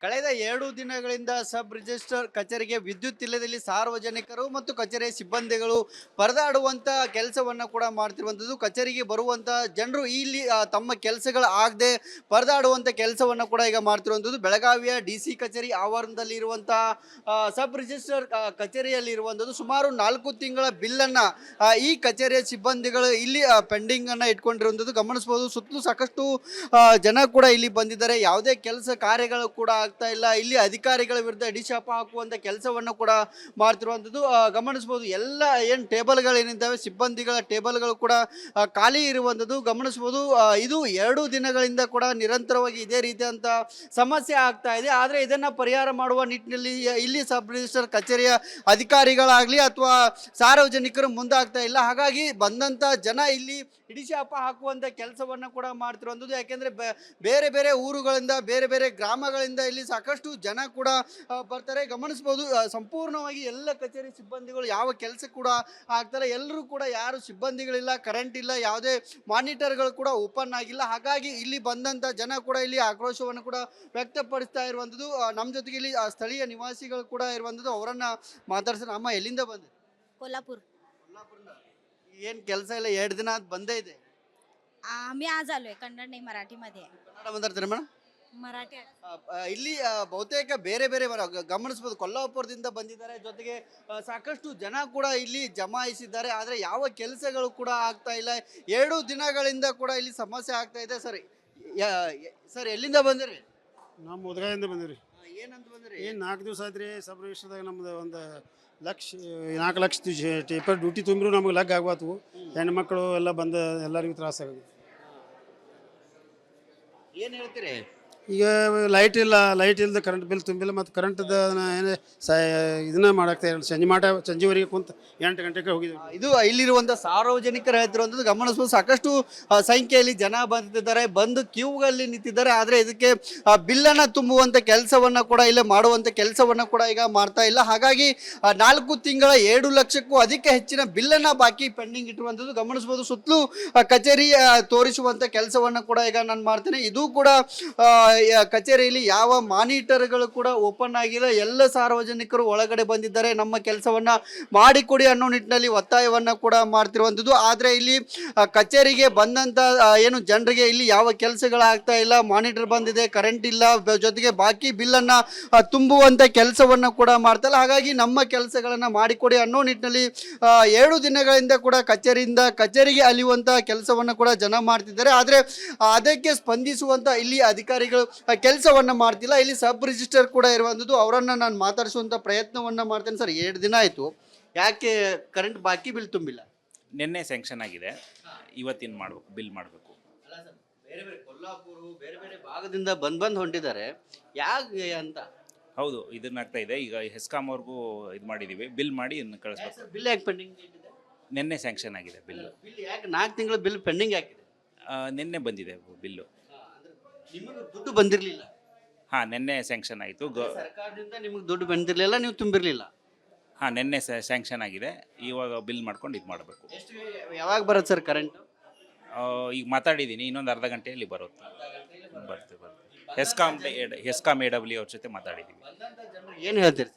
ಕಳೆದ 2 ದಿನಗಳಿಂದ sub registrar ಕಚೇರಿಗೆ ವಿದ್ಯುತ್ ಇಲ್ಲದಲ್ಲಿ ಸಾರ್ವಜನಿಕರು ಮತ್ತು ಕಚೇರಿಯ ಸಿಬ್ಬಂದಿಗಳು ಪರದಾಡುವಂತ ಕೆಲಸವನ್ನ ಕೂಡ ಮಾಡ್ತಿರುವಂಥದ್ದು. ಕಚೇರಿಗೆ ಬರುವಂತ ಜನರು ಇಲ್ಲಿ ತಮ್ಮ ಕೆಲಸಗಳು ಆಗದೆ ಪರದಾಡುವಂತ ಕೆಲಸವನ್ನ ಕೂಡ ಈಗ ಮಾಡ್ತಿರುವಂಥದ್ದು. ಬೆಳಗಾವಿಯ ಡಿಸಿ ಕಚೇರಿ ಆವರಣದಲ್ಲಿ ಇರುವಂತಹ ಸಬ್ ರಿಜಿಸ್ಟ್ರಾರ್ ಕಚೇರಿಯಲ್ಲಿ ಇರುವಂಥದ್ದು. ಸುಮಾರು 4 ತಿಂಗಳ ಬಿಲ್ಲನ್ನ ಈ ಕಚೇರಿಯ ಸಿಬ್ಬಂದಿಗಳು ಇಲ್ಲಿ ಪೆಂಡಿಂಗ್ ಅನ್ನ ಇಟ್ಕೊಂಡಿರುವಂಥದ್ದು ಗಮನಿಸಬಹುದು. ಸುತ್ತಲೂ ಸಾಕಷ್ಟು ಜನ ಕೂಡ ಇಲ್ಲಿ ಬಂದಿದ್ದಾರೆ. ಯಾವುದೇ ಕೆಲಸ ಕಾರ್ಯಗಳು ಕೂಡ ಆಗ್ತಾ ಇಲ್ಲ. ಇಲ್ಲಿ ಅಧಿಕಾರಿಗಳ ವಿರುದ್ಧ ಹಿಡಿಶಾಪ ಹಾಕುವಂತ ಕೆಲಸವನ್ನು ಕೂಡ ಮಾಡ್ತಿರುವಂಥದ್ದು ಗಮನಿಸಬಹುದು. ಎಲ್ಲ ಏನು ಟೇಬಲ್ಗಳೇನಿದ್ದಾವೆ ಸಿಬ್ಬಂದಿಗಳ ಟೇಬಲ್ಗಳು ಕೂಡ ಖಾಲಿ ಇರುವಂಥದ್ದು ಗಮನಿಸಬಹುದು. ಇದು 2 ದಿನಗಳಿಂದ ಕೂಡ ನಿರಂತರವಾಗಿ ಇದೇ ರೀತಿಯಂತ ಸಮಸ್ಯೆ ಆಗ್ತಾ ಇದೆ. ಆದರೆ ಇದನ್ನ ಪರಿಹಾರ ಮಾಡುವ ನಿಟ್ಟಿನಲ್ಲಿ ಇಲ್ಲಿ ಸಬ್ ರಿಜಿಸ್ಟರ್ ಕಚೇರಿಯ ಅಧಿಕಾರಿಗಳಾಗಲಿ ಅಥವಾ ಸಾರ್ವಜನಿಕರು ಮುಂದಾಗ್ತಾ ಇಲ್ಲ. ಹಾಗಾಗಿ ಬಂದಂತ ಜನ ಇಲ್ಲಿ ಹಿಡಿಶಾಪ ಹಾಕುವಂತ ಕೆಲಸವನ್ನ ಕೂಡ ಮಾಡ್ತಿರುವಂಥದ್ದು. ಯಾಕೆಂದ್ರೆ ಬೇರೆ ಬೇರೆ ಊರುಗಳಿಂದ ಬೇರೆ ಬೇರೆ ಗ್ರಾಮಗಳಿಂದ ಇಲ್ಲಿ ಸಾಕಷ್ಟು ಜನ ಕೂಡ ಬರ್ತಾರೆ ಗಮನಿಸಬಹುದು. ಸಂಪೂರ್ಣವಾಗಿ ಎಲ್ಲ ಕಚೇರಿ ಸಿಬ್ಬಂದಿಗಳು ಯಾವ ಕೆಲಸ ಕೂಡ ಆಗ್ತಾರೆ. ಎಲ್ಲರೂ ಕೂಡ ಯಾರು ಸಿಬ್ಬಂದಿಗಳಿಲ್ಲ, ಕರೆಂಟ್ ಇಲ್ಲ, ಯಾವುದೇ ಮಾನಿಟರ್ಗಳು ಕೂಡ ಓಪನ್ ಆಗಿಲ್ಲ. ಹಾಗಾಗಿ ಇಲ್ಲಿ ಬಂದಂತ ಜನ ಕೂಡ ಇಲ್ಲಿ ಆಕ್ರೋಶವನ್ನು ಕೂಡ ವ್ಯಕ್ತಪಡಿಸ್ತಾ ಇರುವಂಥದ್ದು. ನಮ್ಮ ಜೊತೆಗೆ ಇಲ್ಲಿ ಸ್ಥಳೀಯ ನಿವಾಸಿಗಳು ಕೂಡ ಇರುವಂಥದ್ದು. ಅವರನ್ನ ಮಾತಾಡ್ತಾರೆ. ಅಮ್ಮ, ಎಲ್ಲಿಂದ ಬಂದೆ? कोल्हापूर. ಕೊಲ್ಲಾಪುರದಿಂದ. ಏನ್ ಕೆಲಸ ಇಲ್ಲ, 2 ದಿನ ಆದ್ ಬಂದೇ ಇದೆ. आम्ही आज आलोय. कन्नड नाही, मराठीमध्ये आहे. ಕನ್ನಡ ಮಾತಾಡ್ತಾರೆ ಮೇಡಮ್. मराठी आहे. ಇಲ್ಲಿ ಬಹುತೇಕ ಬೇರೆ ಬೇರೆ ಗಮನಿಸಬಹುದು. ಕೊಲ್ಲಾಪುರದಿಂದ ಬಂದಿದ್ದಾರೆ. ಜೊತೆಗೆ ಸಾಕಷ್ಟು ಜನ ಕೂಡ ಇಲ್ಲಿ ಜಮಾಯಿಸಿದ್ದಾರೆ. ಆದರೆ ಯಾವ ಕೆಲಸಗಳು ಕೂಡ ಆಗ್ತಾ ಇಲ್ಲ. 2 ದಿನಗಳಿಂದ ಕೂಡ ಇಲ್ಲಿ ಸಮಸ್ಯೆ ಆಗ್ತಾ ಇದೆ. ಸರ್ ಎಲ್ಲಿಂದ ಬಂದಿರಿ? ನಾವು ಮುದ್ಗಾಯಿಂದ ಬಂದಿರಿ. ಏನಂತ ಬಂದಿರಿ? ಏನು 4 ದಿವಸ ಆಯ್ತು ರೀ. ಸಬ್ ರಿಜಿಸ್ಟರ್ದಾಗ ನಮ್ದು ಒಂದು ಲಕ್ಷ 4 ಲಕ್ಷ ಟೇಪರ್ ಡ್ಯೂಟಿ ತುಂಬಿರು ನಮಗೆ ಲಗ್ ಆಗ್ಬಾತು. ಹೆಣ್ಮಕ್ಳು ಎಲ್ಲ ಬಂದು ಎಲ್ಲರಿಗೂ ತ್ರಾಸಾಗಿದೆ. ಏನ್ ಹೇಳ್ತೀರಿ? ಈಗ ಲೈಟ್ ಇಲ್ಲದ ಕರೆಂಟ್ ಬಿಲ್ ತುಂಬಿಲ್ಲ. ಮತ್ತು ಕರೆಂಟ್ದ ಏನು ಇದನ್ನ ಮಾಡಾಕ್ತಾ ಇಲ್ಲ. ಸಂಜೆವರೆಗೆ ಕುಂತು 8 ಗಂಟೆಗೆ ಹೋಗಿದ್ದೀವಿ. ಇದು ಇಲ್ಲಿರುವಂಥ ಸಾರ್ವಜನಿಕರು ಹೇಳ್ತಿರುವಂಥದ್ದು ಗಮನಿಸಬಹುದು. ಸಾಕಷ್ಟು ಸಂಖ್ಯೆಯಲ್ಲಿ ಜನ ಬಂದಿದ್ದಾರೆ, ಬಂದು ಕ್ಯೂಗಳಲ್ಲಿ ನಿಂತಿದ್ದಾರೆ. ಆದರೆ ಇದಕ್ಕೆ ಬಿಲ್ಲನ್ನು ತುಂಬುವಂಥ ಕೆಲಸವನ್ನು ಕೂಡ ಇಲ್ಲಿ ಮಾಡುವಂಥ ಕೆಲಸವನ್ನು ಕೂಡ ಈಗ ಮಾಡ್ತಾ ಇಲ್ಲ. ಹಾಗಾಗಿ 4 ತಿಂಗಳ 7 ಲಕ್ಷಕ್ಕೂ ಅಧಿಕ ಹೆಚ್ಚಿನ ಬಿಲ್ಲನ್ನು ಬಾಕಿ ಪೆಂಡಿಂಗ್ ಇಟ್ಟಿರುವಂಥದ್ದು ಗಮನಿಸಬಹುದು. ಸುತ್ತಲೂ ಕಚೇರಿ ತೋರಿಸುವಂಥ ಕೆಲಸವನ್ನು ಕೂಡ ಈಗ ನಾನು ಮಾಡ್ತೇನೆ. ಇದು ಕೂಡ ಕಚೇರಿಯಲ್ಲಿ ಯಾವ ಮಾನಿಟರ್ಗಳು ಕೂಡ ಓಪನ್ ಆಗಿಲ್ಲ. ಎಲ್ಲ ಸಾರ್ವಜನಿಕರು ಒಳಗಡೆ ಬಂದಿದ್ದಾರೆ. ನಮ್ಮ ಕೆಲಸವನ್ನ ಮಾಡಿಕೊಡಿ ಅನ್ನೋ ನಿಟ್ಟಿನಲ್ಲಿ ಒತ್ತಾಯವನ್ನ ಕೂಡ ಮಾಡ್ತಿರುವಂಥದ್ದು. ಆದರೆ ಇಲ್ಲಿ ಕಚೇರಿಗೆ ಬಂದಂತ ಏನು ಜನರಿಗೆ ಇಲ್ಲಿ ಯಾವ ಕೆಲಸಗಳಾಗ್ತಾ ಇಲ್ಲ. ಮಾನಿಟರ್ ಬಂದಿದೆ, ಕರೆಂಟ್ ಇಲ್ಲ, ಜೊತೆಗೆ ಬಾಕಿ ಬಿಲ್ಲನ್ನು ತುಂಬುವಂತ ಕೆಲಸವನ್ನ ಕೂಡ ಮಾಡ್ತಾ ಇಲ್ಲ. ಹಾಗಾಗಿ ನಮ್ಮ ಕೆಲಸಗಳನ್ನ ಮಾಡಿಕೊಡಿ ಅನ್ನೋ ನಿಟ್ಟಿನಲ್ಲಿ 7 ದಿನಗಳಿಂದ ಕೂಡ ಕಚೇರಿಯಿಂದ ಕಚೇರಿಗೆ ಅಲಿಯುವಂತ ಕೆಲಸವನ್ನ ಕೂಡ ಜನ ಮಾಡ್ತಿದ್ದಾರೆ. ಆದರೆ ಅದಕ್ಕೆ ಸ್ಪಂದಿಸುವಂತ ಇಲ್ಲಿ ಅಧಿಕಾರಿಗಳು ಕೆಲಸವನ್ನ ಮಾಡ್ತಿಲ್ಲ. ಇಲ್ಲಿ ಸಬ್ ರಿಜಿಸ್ಟರ್ ಕೂಡ ಇರುವಂಥದ್ದು. ಅವರನ್ನ ನಾನು ಮಾತಾಡಿಸುವಂತ ಪ್ರಯತ್ನವನ್ನ ಮಾಡ್ತೇನೆ. ಸರ್, 2 ದಿನ ಆಯ್ತು, ಯಾಕೆ ಕರೆಂಟ್ ಬಾಕಿ ಬಿಲ್ ತುಂಬಿಲ್ಲ? ನಿನ್ನೆ ಸ್ಯಾಂಕ್ಷನ್ ಆಗಿದೆ, ಇವತ್ತಿನ ಮಾಡಬೇಕು, ಬಿಲ್ ಮಾಡಬೇಕು. ಬೇರೆ ಬೇರೆ ಕೊಲ್ಲಾಪುರ ಬೇರೆ ಬೇರೆ ಭಾಗದಿಂದ ಬಂದು ಹೊಂಟಿದ್ದಾರೆ, ಯಾಕೆ ಅಂತ? ಹೌದು, ಇದನ್ನಾಗ್ತಾ ಇದೆ. ಈಗ ಹೆಸ್ಕಾಂ ಅವ್ರಿಗೂ ಇದು ಮಾಡಿದ್ದೀವಿ, ಬಿಲ್ ಮಾಡಿ ಇನ್ನು ಕಳಿಸ್ಬೇಕು. ಬಿಲ್ ಯಾಕೆ ಪೆಂಡಿಂಗ್ ಇದೆ? ನಿನ್ನೆ ಸ್ಯಾಂಕ್ಷನ್ ಆಗಿದೆ ಬಿಲ್. ಬಿಲ್ ಯಾಕೆ 4 ತಿಂಗಳ ಬಿಲ್ ಪೆಂಡಿಂಗ್ ಆಗಿದೆ? ನಿನ್ನೆ ಬಂದಿದೆ ಬಿಲ್ಲು. ನಿಮಗೆ ದುಡ್ಡು ಬಂದಿರಲಿಲ್ಲ? ಹಾಂ, ನಿನ್ನೆ ಸ್ಯಾಂಕ್ಷನ್ ಆಯಿತು. ಸರ್ಕಾರದಿಂದ ನಿಮಗೆ ದುಡ್ಡು ಬಂದಿರಲಿಲ್ಲ, ನೀವು ತುಂಬಿರಲಿಲ್ಲ? ಹಾಂ, ನಿನ್ನೆ ಸ್ಯಾಂಕ್ಷನ್ ಆಗಿದೆ. ಇವಾಗ ಬಿಲ್ ಮಾಡ್ಕೊಂಡು ಇದು ಮಾಡಬೇಕು. ಎಷ್ಟು ಯಾವಾಗ ಬರುತ್ತೆ ಸರ್ ಕರೆಂಟ್? ಈಗ ಮಾತಾಡಿದ್ದೀನಿ, ಇನ್ನೊಂದು ಅರ್ಧ ಗಂಟೆಯಲ್ಲಿ ಬರುತ್ತೆ. ಬರ್ತದೆ. ಹೆಸ್ಕಾಂ AW ಅವ್ರ ಜೊತೆ ಮಾತಾಡಿದ್ದೀವಿ. ಏನು ಹೇಳ್ತೀರಿ?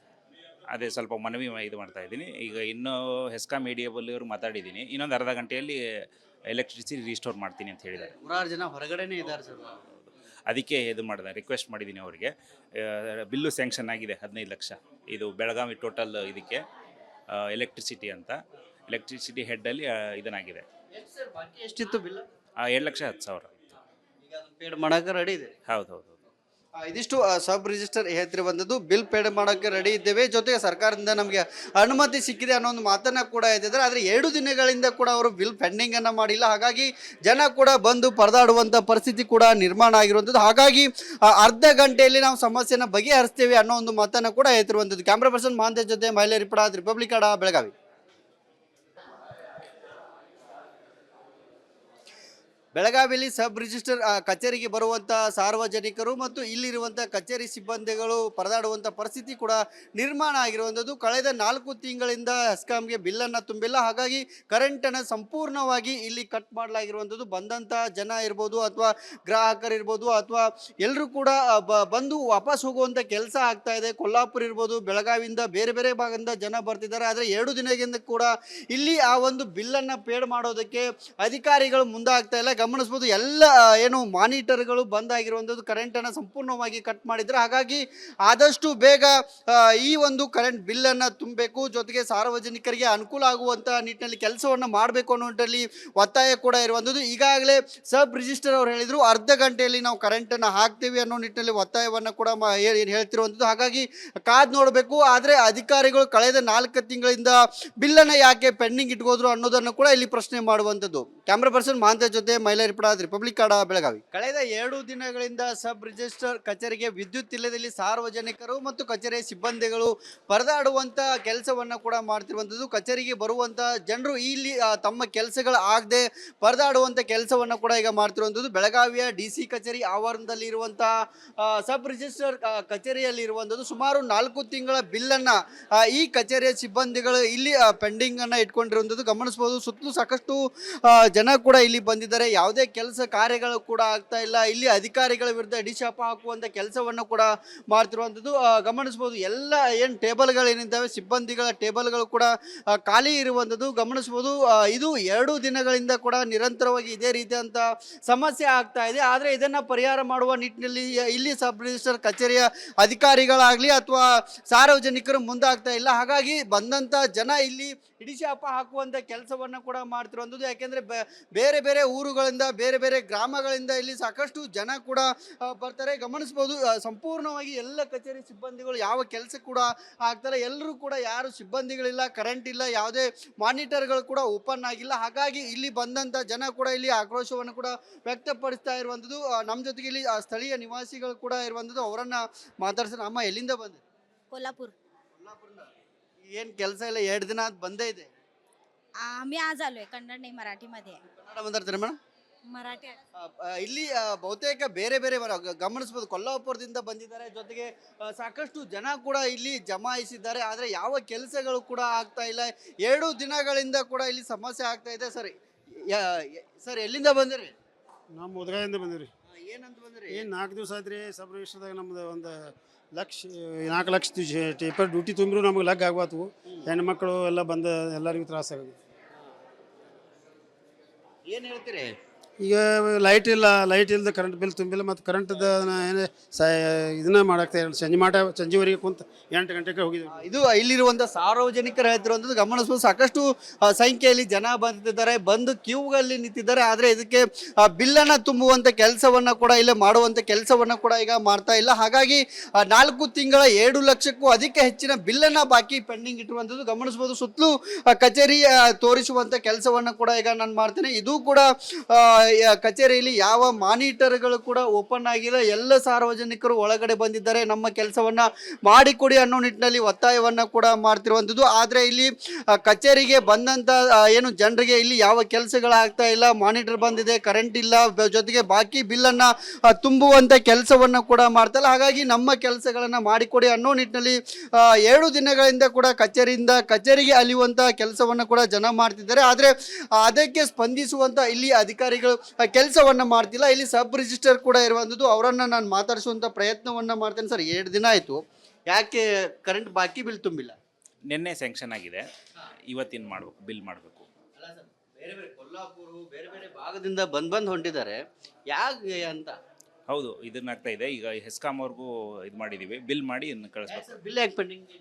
ಅದೇ ಸ್ವಲ್ಪ ಮನವಿ ಇದು ಮಾಡ್ತಾ ಇದ್ದೀನಿ. ಈಗ ಇನ್ನೂ ಹೆಸ್ಕಾಂ AW ಅವ್ರು ಮಾತಾಡಿದ್ದೀನಿ, ಇನ್ನೊಂದು ಅರ್ಧ ಗಂಟೆಯಲ್ಲಿ ಎಲೆಕ್ಟ್ರಿಸಿಟಿ ರೀಸ್ಟೋರ್ ಮಾಡ್ತೀನಿ ಅಂತ ಹೇಳಿದ್ದಾರೆ. 100 ಜನ ಹೊರಗಡೆನೇ ಇದ್ದಾರೆ ಸರ್. ಅದಕ್ಕೆ ಇದು ಮಾಡಿದೆ, ರಿಕ್ವೆಸ್ಟ್ ಮಾಡಿದ್ದೀನಿ ಅವರಿಗೆ. ಬಿಲ್ಲು ಸ್ಯಾಂಕ್ಷನ್ ಆಗಿದೆ 15 ಲಕ್ಷ. ಇದು ಬೆಳಗಾವಿ ಟೋಟಲ್ ಇದಕ್ಕೆ ಎಲೆಕ್ಟ್ರಿಸಿಟಿ ಅಂತ. ಎಲೆಕ್ಟ್ರಿಸಿಟಿ ಹೆಡ್ಡಲ್ಲಿ ಇದನ್ನಾಗಿದೆ. ಎಷ್ಟಿತ್ತು ಬಿಲ್? 7,10,000. ಈಗ ಅದು ಪೇಡ್ ಮಾಡೋಕೆ ರೆಡಿ ಇದೆ? ಹೌದು. ಇದಿಷ್ಟು ಸಬ್ ರಿಜಿಸ್ಟರ್ ಹೇಳ್ತಿರುವಂಥದ್ದು. ಬಿಲ್ ಪೇಡ್ ಮಾಡೋಕ್ಕೆ ರೆಡಿ ಇದ್ದೇವೆ, ಜೊತೆಗೆ ಸರ್ಕಾರದಿಂದ ನಮಗೆ ಅನುಮತಿ ಸಿಕ್ಕಿದೆ ಅನ್ನೋ ಒಂದು ಮಾತನ್ನ ಕೂಡ ಹೇಳ್ತಿದ್ದಾರೆ. ಆದರೆ 2 ದಿನಗಳಿಂದ ಕೂಡ ಅವರು ಬಿಲ್ ಪೆಂಡಿಂಗ್ ಅನ್ನ ಮಾಡಿಲ್ಲ. ಹಾಗಾಗಿ ಜನ ಕೂಡ ಬಂದು ಪರದಾಡುವಂಥ ಪರಿಸ್ಥಿತಿ ಕೂಡ ನಿರ್ಮಾಣ ಆಗಿರುವಂಥದ್ದು. ಹಾಗಾಗಿ ಅರ್ಧ ಗಂಟೆಯಲ್ಲಿ ನಾವು ಸಮಸ್ಯೆನ ಬಗೆಹರಿಸ್ತೇವೆ ಅನ್ನೋ ಒಂದು ಮಾತನ್ನ ಕೂಡ ಹೇಳ್ತಿರುವಂಥದ್ದು. ಕ್ಯಾಮ್ರಾ ಪರ್ಸನ್ ಮಾಂತೇಶ್ ಜೊತೆ ಮಹಿಳೆ ರಿಪೋರ್ಟರ್, ರಿಪಬ್ಲಿಕ್ ಕನ್ನಡ, ಬೆಳಗಾವಿ. ಬೆಳಗಾವಿಯಲ್ಲಿ ಸಬ್ ರಿಜಿಸ್ಟರ್ ಕಚೇರಿಗೆ ಬರುವಂಥ ಸಾರ್ವಜನಿಕರು ಮತ್ತು ಇಲ್ಲಿರುವಂಥ ಕಚೇರಿ ಸಿಬ್ಬಂದಿಗಳು ಪರದಾಡುವಂಥ ಪರಿಸ್ಥಿತಿ ಕೂಡ ನಿರ್ಮಾಣ ಆಗಿರುವಂಥದ್ದು. ಕಳೆದ 4 ತಿಂಗಳಿಂದ ಹೆಸ್ಕಾಂಗೆ ಬಿಲ್ಲನ್ನು ತುಂಬಿಲ್ಲ, ಹಾಗಾಗಿ ಕರೆಂಟನ್ನು ಸಂಪೂರ್ಣವಾಗಿ ಇಲ್ಲಿ ಕಟ್ ಮಾಡಲಾಗಿರುವಂಥದ್ದು. ಬಂದಂಥ ಜನ ಇರ್ಬೋದು ಅಥವಾ ಗ್ರಾಹಕರಿರ್ಬೋದು ಅಥವಾ ಎಲ್ಲರೂ ಕೂಡ ಬಂದು ವಾಪಸ್ ಹೋಗುವಂಥ ಕೆಲಸ ಆಗ್ತಾ ಇದೆ. ಕೊಲ್ಲಾಪುರ ಇರ್ಬೋದು, ಬೆಳಗಾವಿಯಿಂದ ಬೇರೆ ಬೇರೆ ಭಾಗದಿಂದ ಜನ ಬರ್ತಿದ್ದಾರೆ. ಆದರೆ 2 ದಿನದಿಂದ ಕೂಡ ಇಲ್ಲಿ ಆ ಒಂದು ಬಿಲ್ಲನ್ನು ಪೇಡ್ ಮಾಡೋದಕ್ಕೆ ಅಧಿಕಾರಿಗಳು ಮುಂದಾಗ್ತಾ ಇಲ್ಲ. ಗಮನಿಸ್ಬೋದು, ಎಲ್ಲ ಏನು ಮಾನಿಟರ್ಗಳು ಬಂದಾಗಿರುವಂಥದ್ದು, ಕರೆಂಟನ್ನು ಸಂಪೂರ್ಣವಾಗಿ ಕಟ್ ಮಾಡಿದರೆ. ಹಾಗಾಗಿ ಆದಷ್ಟು ಬೇಗ ಈ ಒಂದು ಕರೆಂಟ್ ಬಿಲ್ಲನ್ನು ತುಂಬಬೇಕು, ಜೊತೆಗೆ ಸಾರ್ವಜನಿಕರಿಗೆ ಅನುಕೂಲ ಆಗುವಂಥ ನಿಟ್ಟಿನಲ್ಲಿ ಕೆಲಸವನ್ನು ಮಾಡಬೇಕು ಅನ್ನೋ ನಿಟ್ಟಿನಲ್ಲಿ ಒತ್ತಾಯ ಕೂಡ ಇರುವಂಥದ್ದು. ಈಗಾಗಲೇ ಸಬ್ ರಿಜಿಸ್ಟರ್ ಅವರು ಹೇಳಿದರು, ಅರ್ಧ ಗಂಟೆಯಲ್ಲಿ ನಾವು ಕರೆಂಟನ್ನು ಹಾಕ್ತೀವಿ ಅನ್ನೋ ನಿಟ್ಟಿನಲ್ಲಿ ಒತ್ತಾಯವನ್ನು ಕೂಡ ಹೇಳ್ತಿರುವಂಥದ್ದು. ಹಾಗಾಗಿ ಕಾದು ನೋಡಬೇಕು. ಆದರೆ ಅಧಿಕಾರಿಗಳು ಕಳೆದ 4 ತಿಂಗಳಿಂದ ಬಿಲ್ಲನ್ನು ಯಾಕೆ ಪೆಂಡಿಂಗ್ ಇಟ್ಕೋದ್ರು ಅನ್ನೋದನ್ನು ಕೂಡ ಇಲ್ಲಿ ಪ್ರಶ್ನೆ ಮಾಡುವಂಥದ್ದು. ಕ್ಯಾಮ್ರಾ ಪರ್ಸನ್ ಮಾಂತ ಜೊತೆ ಮೈಲಾರಿಪುರ, ರಿಪಬ್ಲಿಕ್ ಕನ್ನಡ, ಬೆಳಗಾವಿ. ಕಳೆದ 2 ದಿನಗಳಿಂದ ಸಬ್ ರಿಜಿಸ್ಟರ್ ಕಚೇರಿಗೆ ವಿದ್ಯುತ್ ಇಲ್ಲದಲ್ಲಿ ಸಾರ್ವಜನಿಕರು ಮತ್ತು ಕಚೇರಿ ಸಿಬ್ಬಂದಿಗಳು ಪರದಾಡುವಂಥ ಕೆಲಸವನ್ನು ಕೂಡ ಮಾಡ್ತಿರುವಂಥದ್ದು. ಕಚೇರಿಗೆ ಬರುವಂಥ ಜನರು ಇಲ್ಲಿ ತಮ್ಮ ಕೆಲಸಗಳು ಆಗದೆ ಪರದಾಡುವಂಥ ಕೆಲಸವನ್ನು ಕೂಡ ಈಗ ಮಾಡ್ತಿರುವಂಥದ್ದು. ಬೆಳಗಾವಿಯ DC ಕಚೇರಿ ಆವರಣದಲ್ಲಿ ಇರುವಂಥ ಸಬ್ ರಿಜಿಸ್ಟರ್ ಕಚೇರಿಯಲ್ಲಿ ಇರುವಂಥದ್ದು. ಸುಮಾರು 4 ತಿಂಗಳ ಬಿಲ್ಲನ್ನು ಈ ಕಚೇರಿಯ ಸಿಬ್ಬಂದಿಗಳು ಇಲ್ಲಿ ಪೆಂಡಿಂಗನ್ನು ಇಟ್ಕೊಂಡಿರುವಂಥದ್ದು ಗಮನಿಸ್ಬೋದು. ಸುತ್ತಲೂ ಸಾಕಷ್ಟು ಜನ ಕೂಡ ಇಲ್ಲಿ ಬಂದಿದ್ದಾರೆ. ಯಾವುದೇ ಕೆಲಸ ಕಾರ್ಯಗಳು ಕೂಡ ಆಗ್ತಾ ಇಲ್ಲ. ಇಲ್ಲಿ ಅಧಿಕಾರಿಗಳ ವಿರುದ್ಧ ಹಿಡಿಶಾಪ ಹಾಕುವಂಥ ಕೆಲಸವನ್ನು ಕೂಡ ಮಾಡ್ತಿರುವಂಥದ್ದು ಗಮನಿಸ್ಬೋದು. ಎಲ್ಲ ಏನು ಟೇಬಲ್ಗಳೇನಿದ್ದಾವೆ, ಸಿಬ್ಬಂದಿಗಳ ಟೇಬಲ್ಗಳು ಕೂಡ ಖಾಲಿ ಇರುವಂಥದ್ದು ಗಮನಿಸ್ಬೋದು. ಇದು 2 ದಿನಗಳಿಂದ ಕೂಡ ನಿರಂತರವಾಗಿ ಇದೇ ರೀತಿಯಂಥ ಸಮಸ್ಯೆ ಆಗ್ತಾ ಇದೆ. ಆದರೆ ಇದನ್ನು ಪರಿಹಾರ ಮಾಡುವ ನಿಟ್ಟಿನಲ್ಲಿ ಇಲ್ಲಿ ಸಬ್ ರಿಜಿಸ್ಟರ್ ಕಚೇರಿಯ ಅಧಿಕಾರಿಗಳಾಗಲಿ ಅಥವಾ ಸಾರ್ವಜನಿಕರು ಮುಂದಾಗ್ತಾ ಇಲ್ಲ. ಹಾಗಾಗಿ ಬಂದಂಥ ಜನ ಇಲ್ಲಿ ಹಿಡಿಶಾಪ ಹಾಕುವಂಥ ಕೆಲಸವನ್ನು ಕೂಡ ಮಾಡ್ತಿರುವಂಥದ್ದು. ಯಾಕೆಂದರೆ ಬೇರೆ ಬೇರೆ ಊರುಗಳಿಂದ, ಬೇರೆ ಬೇರೆ ಗ್ರಾಮಗಳಿಂದ ಇಲ್ಲಿ ಸಾಕಷ್ಟು ಜನ ಕೂಡ ಬರ್ತಾರೆ ಗಮನಿಸ್ಬೋದು. ಸಂಪೂರ್ಣವಾಗಿ ಎಲ್ಲ ಕಚೇರಿ ಸಿಬ್ಬಂದಿಗಳು ಯಾವ ಕೆಲಸ ಕೂಡ ಆಗ್ತಾರೆ. ಎಲ್ಲರೂ ಕೂಡ ಯಾರು ಸಿಬ್ಬಂದಿಗಳಿಲ್ಲ, ಕರೆಂಟ್ ಇಲ್ಲ, ಯಾವುದೇ ಮಾನಿಟರ್ಗಳು ಕೂಡ ಓಪನ್ ಆಗಿಲ್ಲ. ಹಾಗಾಗಿ ಇಲ್ಲಿ ಬಂದಂಥ ಜನ ಕೂಡ ಇಲ್ಲಿ ಆಕ್ರೋಶವನ್ನು ಕೂಡ ವ್ಯಕ್ತಪಡಿಸ್ತಾ ಇರುವಂಥದ್ದು. ನಮ್ಮ ಜೊತೆಗೆ ಇಲ್ಲಿ ಸ್ಥಳೀಯ ನಿವಾಸಿಗಳು ಕೂಡ ಇರುವಂಥದ್ದು. ಅವರನ್ನು ಮಾತಾಡ್ಸೋಣ. ಅಮ್ಮ, ಎಲ್ಲಿಂದ ಬಂದೆ? कोल्हापूर. ಏನು ಕೆಲಸ ಇಲ್ಲ, 2 ದಿನ ಅದು ಬಂದೇ ಇದೆ. आम्ही आज आलोय. कन्नड नाही, मराठीमध्ये आहे. ಕನ್ನಡ ಮಾತಾಡ್ತಾರೆ ಮೇಡಮ್? मराठी आहे. ಇಲ್ಲಿ ಬಹುತೇಕ ಬೇರೆ ಬೇರೆ ಗಮನಿಸ್ಬೋದು, ಕೊಲ್ಲಾಪುರದಿಂದ ಬಂದಿದ್ದಾರೆ. ಜೊತೆಗೆ ಸಾಕಷ್ಟು ಜನ ಕೂಡ ಇಲ್ಲಿ ಜಮಾಯಿಸಿದ್ದಾರೆ. ಆದರೆ ಯಾವ ಕೆಲಸಗಳು ಕೂಡ ಆಗ್ತಾ ಇಲ್ಲ. 2 ದಿನಗಳಿಂದ ಕೂಡ ಇಲ್ಲಿ ಸಮಸ್ಯೆ ಆಗ್ತಾ ಇದೆ. ಸರ್ ಎಲ್ಲಿಂದ ಬಂದಿರಿ? ನಾವು ಮುದ್ಗಾಯಿಂದ ಬಂದಿವಿ ರೀ. ಏನಂತ ಬಂದಿರಿ? ಏನು 4 ದಿವಸ ಆಯ್ತು ರೀ. ಸಬ್ ರಿಜಿಸ್ಟರ್ದಾಗ ನಮ್ದು ಒಂದು 4 ಲಕ್ಷ ಟೇಪರ್ ಡ್ಯೂಟಿ ತುಂಬಿರು ನಮಗೆ ಲಗ್ ಆಗ್ಬಾತು. ಹೆಣ್ಣು ಮಕ್ಕಳು ಎಲ್ಲ ಬಂದು ಎಲ್ಲರಿಗೂ ತ್ರಾಸಾಗಿದೆ. ಏನು ಹೇಳ್ತೀರಿ? ಈಗ ಲೈಟ್ ಇಲ್ಲದ ಕರೆಂಟ್ ಬಿಲ್ ತುಂಬಿಲ್ಲ. ಮತ್ತು ಕರೆಂಟ್ದ ಏನು ಇದನ್ನ ಮಾಡಾಕ್ತಾ ಸಂಜೆವರೆಗೆ ಕುಂತ 8 ಗಂಟೆಗೆ ಹೋಗಿದ್ದೀವಿ. ಇದು ಇಲ್ಲಿರುವಂಥ ಸಾರ್ವಜನಿಕರು ಹೇಳ್ತಿರುವಂಥದ್ದು ಗಮನಿಸುವ ಸಾಕಷ್ಟು ಸಂಖ್ಯೆಯಲ್ಲಿ ಜನ ಬಂದಿದ್ದಾರೆ, ಬಂದು ಕ್ಯೂಗಳಲ್ಲಿ ನಿಂತಿದ್ದಾರೆ. ಆದರೆ ಇದಕ್ಕೆ ಬಿಲ್ಲನ್ನು ತುಂಬುವಂಥ ಕೆಲಸವನ್ನು ಕೂಡ ಇಲ್ಲಿ ಮಾಡುವಂಥ ಕೆಲಸವನ್ನು ಕೂಡ ಈಗ ಮಾಡ್ತಾ ಇಲ್ಲ. ಹಾಗಾಗಿ 4 ತಿಂಗಳ 7 ಲಕ್ಷಕ್ಕೂ ಅಧಿಕ ಹೆಚ್ಚಿನ ಬಿಲ್ಲನ್ನು ಬಾಕಿ ಪೆಂಡಿಂಗ್ ಇಟ್ಟಿರುವಂಥದ್ದು ಗಮನಿಸ್ಬೋದು. ಸುತ್ತಲೂ ಕಚೇರಿ ತೋರಿಸುವಂಥ ಕೆಲಸವನ್ನು ಕೂಡ ಈಗ ನಾನು ಮಾಡ್ತೇನೆ. ಇದು ಕೂಡ ಕಚೇರಿಯಲ್ಲಿ ಯಾವ ಮಾನಿಟರ್ಗಳು ಕೂಡ ಓಪನ್ ಆಗಿಲ್ಲ. ಎಲ್ಲ ಸಾರ್ವಜನಿಕರು ಒಳಗಡೆ ಬಂದಿದ್ದಾರೆ. ನಮ್ಮ ಕೆಲಸವನ್ನು ಮಾಡಿಕೊಡಿ ಅನ್ನೋ ನಿಟ್ಟಿನಲ್ಲಿ ಒತ್ತಾಯವನ್ನು ಕೂಡ ಮಾಡ್ತಿರುವಂಥದ್ದು. ಆದರೆ ಇಲ್ಲಿ ಕಚೇರಿಗೆ ಬಂದಂಥ ಏನು ಜನರಿಗೆ ಇಲ್ಲಿ ಯಾವ ಕೆಲಸಗಳಾಗ್ತಾ ಇಲ್ಲ. ಮಾನಿಟರ್ ಬಂದಿದೆ, ಕರೆಂಟ್ ಇಲ್ಲ, ಜೊತೆಗೆ ಬಾಕಿ ಬಿಲ್ಲನ್ನು ತುಂಬುವಂಥ ಕೆಲಸವನ್ನು ಕೂಡ ಮಾಡ್ತಾಯಿಲ್ಲ. ಹಾಗಾಗಿ ನಮ್ಮ ಕೆಲಸಗಳನ್ನು ಮಾಡಿಕೊಡಿ ಅನ್ನೋ ನಿಟ್ಟಿನಲ್ಲಿ 7 ದಿನಗಳಿಂದ ಕೂಡ ಕಚೇರಿಗೆ ಅಲಿಯುವಂಥ ಕೆಲಸವನ್ನು ಕೂಡ ಜನ ಮಾಡ್ತಿದ್ದಾರೆ. ಆದರೆ ಅದಕ್ಕೆ ಸ್ಪಂದಿಸುವಂಥ ಇಲ್ಲಿ ಅಧಿಕಾರಿಗಳು ಕೆಲಸವನ್ನು ಮಾಡ್ತಿಲ್ಲ. ಇಲ್ಲಿ ಸಬ್ ರಿಜಿಸ್ಟರ್ ಕೂಡ ಇರುವಂಥದ್ದು. ಅವರನ್ನು ನಾನು ಮಾತಾಡಿಸುವಂಥ ಪ್ರಯತ್ನವನ್ನು ಮಾಡ್ತೇನೆ. ಸರ್, 2 ದಿನ ಆಯಿತು, ಯಾಕೆ ಕರೆಂಟ್ ಬಾಕಿ ಬಿಲ್ ತುಂಬಿಲ್ಲ? ನಿನ್ನೆ ಸ್ಯಾಂಕ್ಷನ್ ಆಗಿದೆ, ಇವತ್ತಿನ ಮಾಡಬೇಕು, ಬಿಲ್ ಮಾಡಬೇಕು. ಬೇರೆ ಬೇರೆ ಕೊಲ್ಲಾಪುರ ಬೇರೆ ಬೇರೆ ಭಾಗದಿಂದ ಬಂದು ಹೊಂಟಿದ್ದಾರೆ, ಯಾಕೆ ಅಂತ? ಹೌದು, ಇದನ್ನಾಗ್ತಾ ಇದೆ. ಈಗ ಹೆಸ್ಕಾಂ ಅವ್ರಿಗೂ ಇದು ಮಾಡಿದ್ದೀವಿ, ಬಿಲ್ ಮಾಡಿ ಇನ್ನು ಕಳಿಸ್ಬೇಕು. ಬಿಲ್ ಯಾಕೆ ಪೆಂಡಿಂಗ್?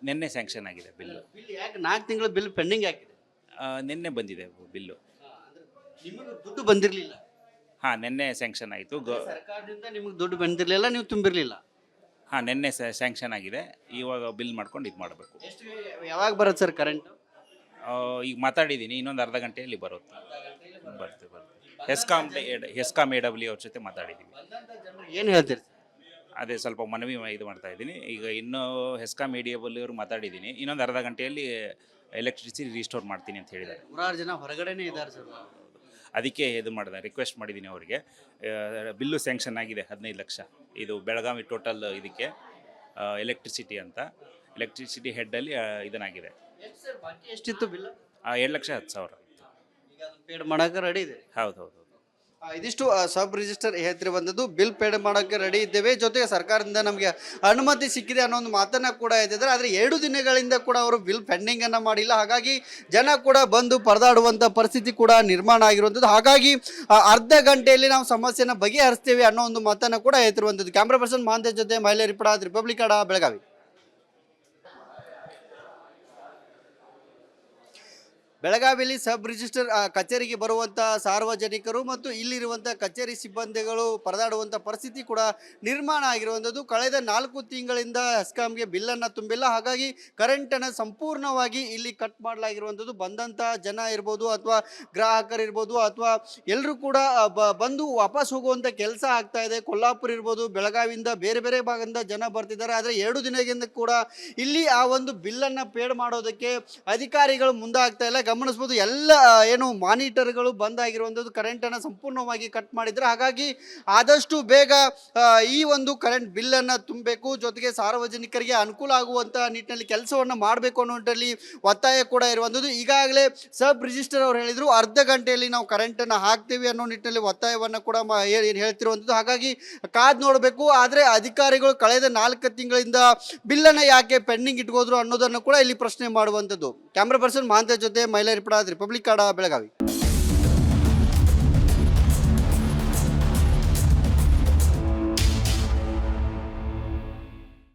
ನಿನ್ನೆ ಸ್ಯಾಂಕ್ಷನ್ ಆಗಿದೆ ಬಿಲ್ಲು. ಬಿಲ್ ಯಾಕೆ 4 ತಿಂಗಳ ಬಿಲ್ ಪೆಂಡಿಂಗ್ ಯಾಕಿದೆ? ನಿನ್ನೆ ಬಂದಿದೆ ಬಿಲ್ಲು. ನಿಮಗೆ ದುಡ್ಡು ಬಂದಿರಲಿಲ್ಲ? ಹಾಂ, ನಿನ್ನೆ ಸ್ಯಾಂಕ್ಷನ್ ಆಯಿತು. ಸರ್ಕಾರದಿಂದ ನಿಮಗೆ ದುಡ್ಡು ಬಂದಿರಲಿಲ್ಲ, ನೀವು ತುಂಬಿರಲಿಲ್ಲ? ಹಾಂ, ನಿನ್ನೆ ಸ್ಯಾಂಕ್ಷನ್ ಆಗಿದೆ. ಇವಾಗ ಬಿಲ್ ಮಾಡ್ಕೊಂಡು ಇದು ಮಾಡಬೇಕು. ಎಷ್ಟು ಯಾವಾಗ ಬರುತ್ತೆ ಸರ್ ಕರೆಂಟ್? ಈಗ ಮಾತಾಡಿದ್ದೀನಿ, ಇನ್ನೊಂದು ಅರ್ಧ ಗಂಟೆಯಲ್ಲಿ ಬರುತ್ತೆ. ಹೆಸ್ಕಾಂ AW ಅವ್ರ ಜೊತೆ ಮಾತಾಡಿದ್ದೀವಿ. ಏನು ಹೇಳ್ತೀರಿ? ಅದೇ ಸ್ವಲ್ಪ ಮನವಿ ಇದು ಮಾಡ್ತಾ ಇದ್ದೀನಿ. ಈಗ ಇನ್ನೂ ಹೆಸ್ಕಾಂ AW ಅವ್ರು ಮಾತಾಡಿದ್ದೀನಿ, ಇನ್ನೊಂದು ಅರ್ಧ ಗಂಟೆಯಲ್ಲಿ ಎಲೆಕ್ಟ್ರಿಸಿಟಿ ರಿಸ್ಟೋರ್ ಮಾಡ್ತೀನಿ ಅಂತ ಹೇಳಿದ್ದಾರೆ. 100 ಜನ ಹೊರಗಡೆನೇ ಇದ್ದಾರೆ ಸರ್. ಅದಕ್ಕೆ ಇದು ಮಾಡಿದೆ, ರಿಕ್ವೆಸ್ಟ್ ಮಾಡಿದ್ದೀನಿ ಅವರಿಗೆ. ಬಿಲ್ಲು ಸ್ಯಾಂಕ್ಷನ್ ಆಗಿದೆ 15 ಲಕ್ಷ. ಇದು ಬೆಳಗಾವಿ ಟೋಟಲ್ ಇದಕ್ಕೆ ಎಲೆಕ್ಟ್ರಿಸಿಟಿ ಅಂತ, ಎಲೆಕ್ಟ್ರಿಸಿಟಿ ಹೆಡ್ಡಲ್ಲಿ ಇದನ್ನಾಗಿದೆ. ಬಾಕಿ ಎಷ್ಟಿತ್ತು ಬಿಲ್? 7,10,000. ಈಗ ಅದು ಪೇಡ್ ಮಾಡಕ್ಕೆ ರೆಡಿ ಇದೆ. ಹೌದು ಹೌದು ಹೌದು. ಇದಿಷ್ಟು ಸಬ್ ರಿಜಿಸ್ಟರ್ ಹೇಳ್ತಿರುವಂಥದ್ದು. ಬಿಲ್ ಪೇಡ್ ಮಾಡೋಕ್ಕೆ ರೆಡಿ ಇದ್ದೇವೆ, ಜೊತೆಗೆ ಸರ್ಕಾರದಿಂದ ನಮಗೆ ಅನುಮತಿ ಸಿಕ್ಕಿದೆ ಅನ್ನೋ ಒಂದು ಮಾತನ್ನ ಕೂಡ ಹೇಳ್ತಿದ್ದಾರೆ. ಆದರೆ 2 ದಿನಗಳಿಂದ ಕೂಡ ಅವರು ಬಿಲ್ ಪೆಂಡಿಂಗ್ ಅನ್ನ ಮಾಡಿಲ್ಲ. ಹಾಗಾಗಿ ಜನ ಕೂಡ ಬಂದು ಪರದಾಡುವಂಥ ಪರಿಸ್ಥಿತಿ ಕೂಡ ನಿರ್ಮಾಣ ಆಗಿರುವಂಥದ್ದು. ಹಾಗಾಗಿ ಅರ್ಧ ಗಂಟೆಯಲ್ಲಿ ನಾವು ಸಮಸ್ಯೆನ ಬಗೆಹರಿಸ್ತೇವೆ ಅನ್ನೋ ಒಂದು ಮಾತನ್ನ ಕೂಡ ಹೇಳ್ತಿರುವಂಥದ್ದು. ಕ್ಯಾಮ್ರಾ ಪರ್ಸನ್ ಮಾಂತೇಶ್ ಜೊತೆ ಮಹಿಳೆ ರಿಪೋರ್ಟರ್, ರಿಪಬ್ಲಿಕ್ ಕನ್ನಡ, ಬೆಳಗಾವಿ. ಬೆಳಗಾವಿಯಲ್ಲಿ ಸಬ್ ರಿಜಿಸ್ಟರ್ ಕಚೇರಿಗೆ ಬರುವಂಥ ಸಾರ್ವಜನಿಕರು ಮತ್ತು ಇಲ್ಲಿರುವಂಥ ಕಚೇರಿ ಸಿಬ್ಬಂದಿಗಳು ಪರದಾಡುವಂಥ ಪರಿಸ್ಥಿತಿ ಕೂಡ ನಿರ್ಮಾಣ ಆಗಿರುವಂಥದ್ದು. ಕಳೆದ 4 ತಿಂಗಳಿಂದ ಹೆಸ್ಕಾಂಗೆ ಬಿಲ್ಲನ್ನು ತುಂಬಿಲ್ಲ. ಹಾಗಾಗಿ ಕರೆಂಟನ್ನು ಸಂಪೂರ್ಣವಾಗಿ ಇಲ್ಲಿ ಕಟ್ ಮಾಡಲಾಗಿರುವಂಥದ್ದು. ಬಂದಂಥ ಜನ ಇರ್ಬೋದು ಅಥವಾ ಗ್ರಾಹಕರಿರ್ಬೋದು ಅಥವಾ ಎಲ್ಲರೂ ಕೂಡ ಬಂದು ವಾಪಸ್ ಹೋಗುವಂಥ ಕೆಲಸ ಆಗ್ತಾ ಇದೆ. ಕೊಲ್ಲಾಪುರ ಇರ್ಬೋದು, ಬೆಳಗಾವಿಯಿಂದ ಬೇರೆ ಬೇರೆ ಭಾಗದಿಂದ ಜನ ಬರ್ತಿದ್ದಾರೆ. ಆದರೆ 2 ದಿನದಿಂದ ಕೂಡ ಇಲ್ಲಿ ಆ ಒಂದು ಬಿಲ್ಲನ್ನು ಪೇಡ್ ಮಾಡೋದಕ್ಕೆ ಅಧಿಕಾರಿಗಳು ಮುಂದಾಗ್ತಾ ಇಲ್ಲ. ಗಮನಿಸಬಹುದು, ಎಲ್ಲ ಏನು ಮಾನಿಟರ್ಗಳು ಬಂದಾಗಿರುವಂಥದ್ದು, ಕರೆಂಟನ್ನು ಸಂಪೂರ್ಣವಾಗಿ ಕಟ್ ಮಾಡಿದ್ರೆ. ಹಾಗಾಗಿ ಆದಷ್ಟು ಬೇಗ ಈ ಒಂದು ಕರೆಂಟ್ ಬಿಲ್ಲನ್ನು ತುಂಬಬೇಕು, ಜೊತೆಗೆ ಸಾರ್ವಜನಿಕರಿಗೆ ಅನುಕೂಲ ಆಗುವಂಥ ನಿಟ್ಟಿನಲ್ಲಿ ಕೆಲಸವನ್ನು ಮಾಡಬೇಕು ಅನ್ನೋ ನಿಟ್ಟಿನಲ್ಲಿ ಒತ್ತಾಯ ಕೂಡ ಇರುವಂಥದ್ದು. ಈಗಾಗಲೇ ಸಬ್ ರಿಜಿಸ್ಟರ್ ಅವರು ಹೇಳಿದರು, ಅರ್ಧ ಗಂಟೆಯಲ್ಲಿ ನಾವು ಕರೆಂಟನ್ನು ಹಾಕ್ತೀವಿ ಅನ್ನೋ ನಿಟ್ಟಿನಲ್ಲಿ ಒತ್ತಾಯವನ್ನು ಕೂಡ ಹೇಳ್ತಿರುವಂಥದ್ದು. ಹಾಗಾಗಿ ಕಾದು ನೋಡಬೇಕು. ಆದರೆ ಅಧಿಕಾರಿಗಳು ಕಳೆದ 4 ತಿಂಗಳಿಂದ ಬಿಲ್ಲನ್ನು ಯಾಕೆ ಪೆಂಡಿಂಗ್ ಇಟ್ಕೋದ್ರು ಅನ್ನೋದನ್ನು ಕೂಡ ಇಲ್ಲಿ ಪ್ರಶ್ನೆ ಮಾಡುವಂಥದ್ದು. ಕ್ಯಾಮ್ರಾ ಪರ್ಸನ್ ಮಾಂತೇಶ್ ಜೊತೆ ಮಹಿಳೆ ರಿಪೋರ್ಟರ್, ರಿಪಬ್ಲಿಕ್ ಕನ್ನಡ, ಬೆಳಗಾವಿ.